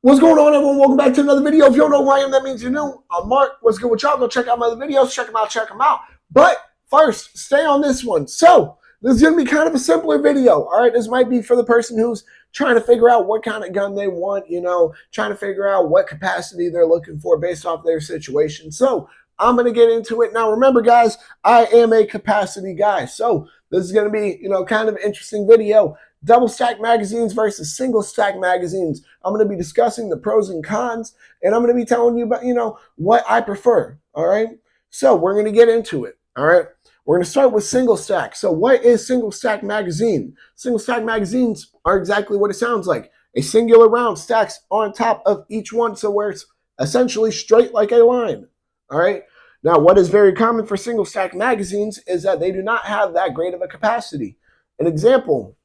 What's going on, everyone? Welcome back to another video. If you don't know who I am, that means you're new. I'm Mark. What's good with y'all? Go check out my other videos. Check them out. Check them out. But first, stay on this one. So this is going to be kind of a simpler video. All right, this might be for the person who's trying to figure out what kind of gun they want. Trying to figure out what capacity they're looking for based off their situation. So I'm going to get into it now. Remember, guys, I am a capacity guy. So this is going to be, kind of an interesting video. Double stack magazines versus single stack magazines. I'm going to be discussing the pros and cons, and I'm going to be telling you about, what I prefer. All right. So we're going to get into it. All right. We're going to start with single stack. So what is single stack magazine? Single stack magazines are exactly what it sounds like. A singular round stacks on top of each one, so where it's essentially straight like a line. All right. Now, what is very common for single stack magazines is that they do not have that great of a capacity. An example,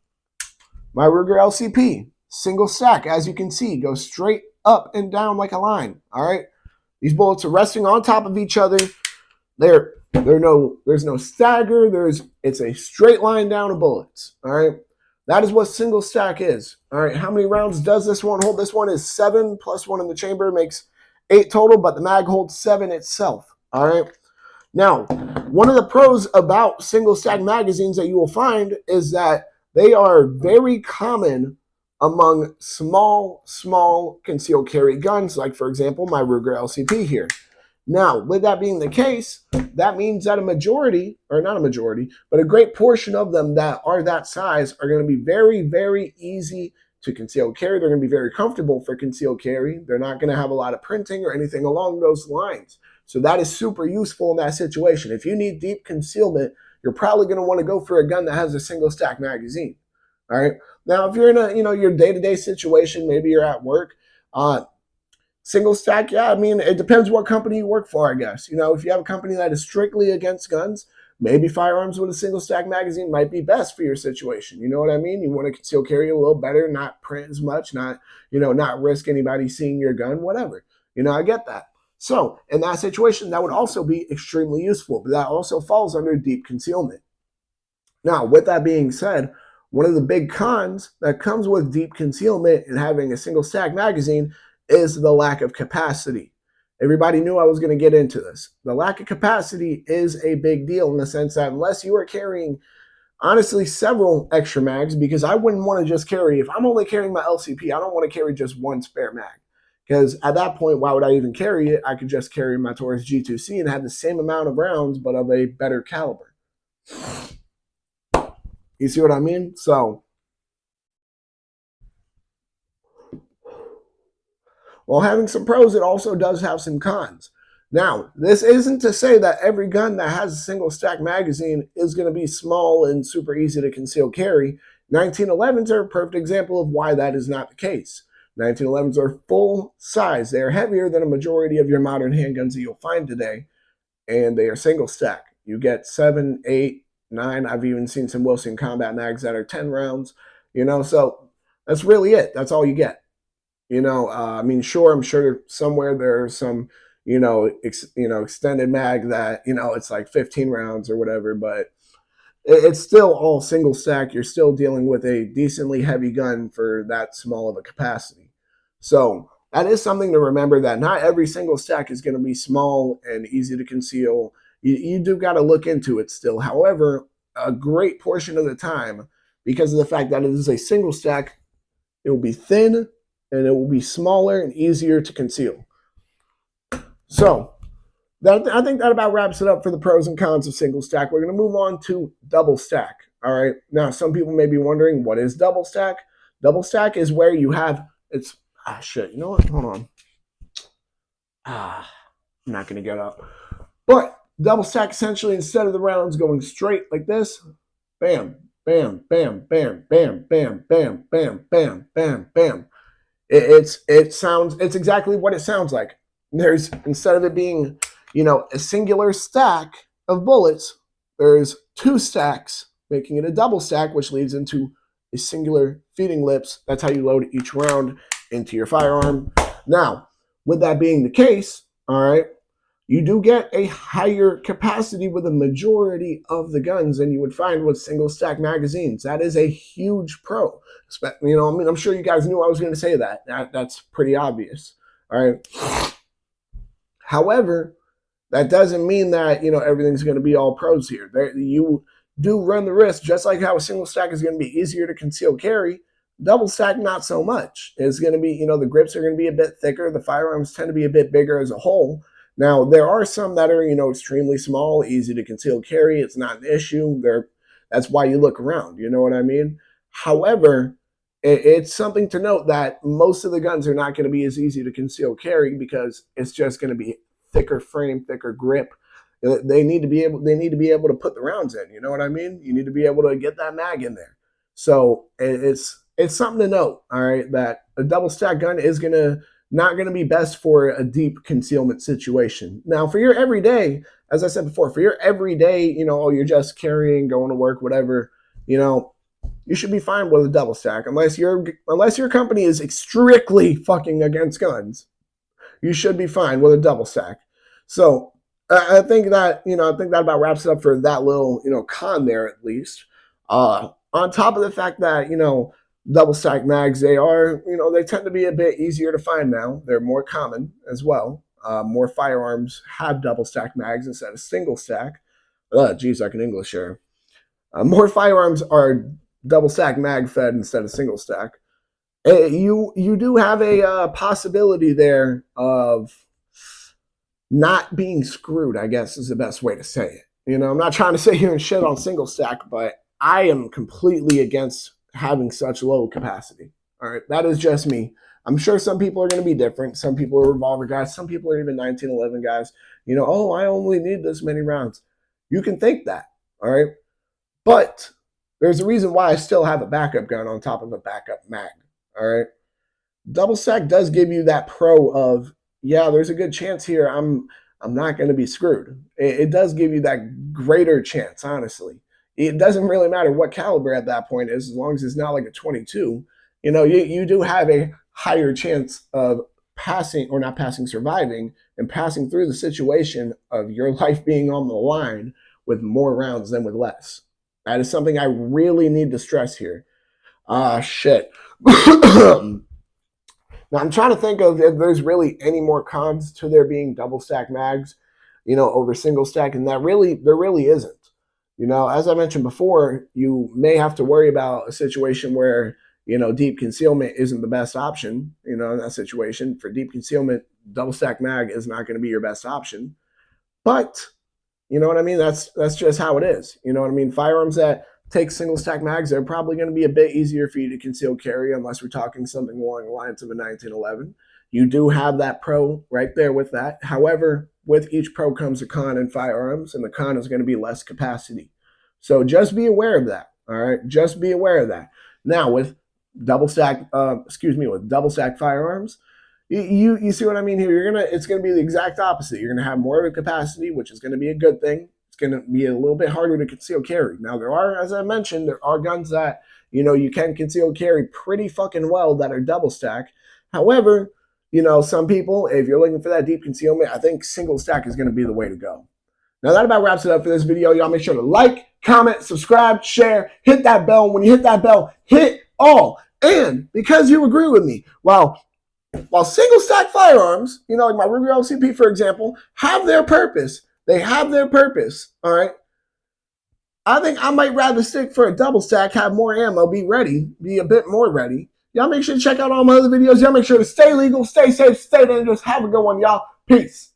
my Ruger LCP, single stack, as you can see, goes straight up and down like a line. All right. These bullets are resting on top of each other. There's no stagger. It's a straight line down of bullets. All right. That is what single stack is. All right. How many rounds does this one hold? This one is 7 plus 1 in the chamber, makes 8 total, but the mag holds 7 itself. All right. Now, one of the pros about single stack magazines that you will find is that they are very common among small concealed carry guns, like, for example, my Ruger LCP here. Now, with that being the case, that means that a majority, or not a majority, but a great portion of them that are that size are going to be very, very easy to concealed carry. They're going to be very comfortable for concealed carry. They're not going to have a lot of printing or anything along those lines. So that is super useful in that situation. If you need deep concealment, you're probably going to want to go for a gun that has a single stack magazine. All right. Now, if you're in your day-to-day situation, maybe you're at work, single stack, yeah, I mean, it depends what company you work for, I guess. If you have a company that is strictly against guns, maybe firearms with a single stack magazine might be best for your situation. You know what I mean? You want to conceal carry a little better, not print as much, not risk anybody seeing your gun, whatever. I get that. So in that situation, that would also be extremely useful, but that also falls under deep concealment. Now, with that being said, one of the big cons that comes with deep concealment and having a single stack magazine is the lack of capacity. Everybody knew I was going to get into this. The lack of capacity is a big deal in the sense that unless you are carrying, honestly, several extra mags, because I wouldn't want to just carry, if I'm only carrying my LCP, I don't want to carry just one spare mag. Because at that point, why would I even carry it? I could just carry my Taurus G2C and have the same amount of rounds, but of a better caliber. You see what I mean? So, while having some pros, it also does have some cons. Now, this isn't to say that every gun that has a single stack magazine is going to be small and super easy to conceal carry. 1911s are a perfect example of why that is not the case. 1911s are full size. They are heavier than a majority of your modern handguns that you'll find today, and they are single stack. You get 7, 8, 9. I've even seen some Wilson Combat mags that are 10 rounds. So that's really it. That's all you get. I mean, sure, I'm sure somewhere there's some, extended mag that, it's like 15 rounds or whatever, but it's still all single stack. You're still dealing with a decently heavy gun for that small of a capacity. So that is something to remember, that not every single stack is going to be small and easy to conceal. You do got to look into it still. However, a great portion of the time, because of the fact that it is a single stack, it will be thin and it will be smaller and easier to conceal. So I think that about wraps it up for the pros and cons of single stack. We're going to move on to double stack. All right. Now, some people may be wondering, what is double stack? Double stack is where you have, shit. You know what? Hold on. I'm not going to get up. But double stack, essentially, instead of the rounds going straight like this, bam, bam, bam, bam, bam, bam, bam, bam, bam, bam, bam. It's exactly what it sounds like. There's, instead of it being, a singular stack of bullets, there's 2 stacks, making it a double stack, which leads into a singular feeding lips. That's how you load each round into your firearm. Now, with that being the case, all right, you do get a higher capacity with a majority of the guns than you would find with single stack magazines. That is a huge pro. You know, I mean, I'm sure you guys knew I was going to say that. That's pretty obvious. All right. However, that doesn't mean that, you know, everything's going to be all pros here. You do run the risk, just like how a single stack is going to be easier to conceal carry, double stack not so much. It's going to be, you know, the grips are going to be a bit thicker. The firearms tend to be a bit bigger as a whole. Now, there are some that are, you know, extremely small, easy to conceal carry. It's not an issue. That's why you look around. You know what I mean? However, it's something to note that most of the guns are not going to be as easy to conceal carry because it's just going to be thicker frame, thicker grip. They need to be able to put the rounds in. You know what I mean? You need to be able to get that mag in there. So it's something to note. All right, that a double stack gun is not going to be best for a deep concealment situation. Now, for your everyday, as I said before, for your everyday, you know, you're just carrying, going to work, whatever, you know, you should be fine with a double stack unless your company is strictly fucking against guns. You should be fine with a double stack. So I think that about wraps it up for that little, you know, con there at least. On top of the fact that, you know, double stack mags, they tend to be a bit easier to find now. They're more common as well. More firearms have double stack mags instead of single stack. Geez, I can English here. More firearms are double stack mag fed instead of single stack. You do have a possibility there of not being screwed, I guess is the best way to say it. You know, I'm not trying to sit here and shit on single stack, but I am completely against having such low capacity. All right, that is just me. I'm sure some people are going to be different. Some people are revolver guys. Some people are even 1911 guys. You know, oh, I only need this many rounds. You can think that, all right? But there's a reason why I still have a backup gun on top of a backup mag, all right? Double stack does give you that pro of, yeah, there's a good chance here I'm not going to be screwed. It does give you that greater chance, honestly. It doesn't really matter what caliber at that point is, as long as it's not like a 22. You know, you do have a higher chance of surviving and passing through the situation of your life being on the line with more rounds than with less. That is something I really need to stress here. Shit. Now, I'm trying to think of if there's really any more cons to there being double stack mags, you know, over single stack, and there really isn't. You know, as I mentioned before, you may have to worry about a situation where, you know, deep concealment isn't the best option. You know, in that situation, for deep concealment, double stack mag is not going to be your best option. But, you know what I mean? That's just how it is. You know what I mean? Firearms that take single stack mags, they're probably going to be a bit easier for you to conceal carry unless we're talking something along the lines of a 1911. You do have that pro right there with that. However, with each pro comes a con in firearms, and the con is going to be less capacity. So just be aware of that. All right, just be aware of that. Now with double stack firearms, you see what I mean here? It's gonna be the exact opposite. You're gonna have more of a capacity, which is gonna be a good thing. Going to be a little bit harder to conceal carry. Now, as I mentioned, there are guns that, you know, you can conceal carry pretty fucking well that are double stack. However, you know, some people, if you're looking for that deep concealment, I think single stack is going to be the way to go. Now, that about wraps it up for this video. Y'all make sure to like, comment, subscribe, share, hit that bell. When you hit that bell, hit all. And because you agree with me, while single stack firearms, you know, like my Ruger LCP, for example, have their purpose. They have their purpose, all right? I think I might rather stick for a double stack, have more ammo, be a bit more ready. Y'all make sure to check out all my other videos. Y'all make sure to stay legal, stay safe, stay dangerous. Have a good one, y'all. Peace.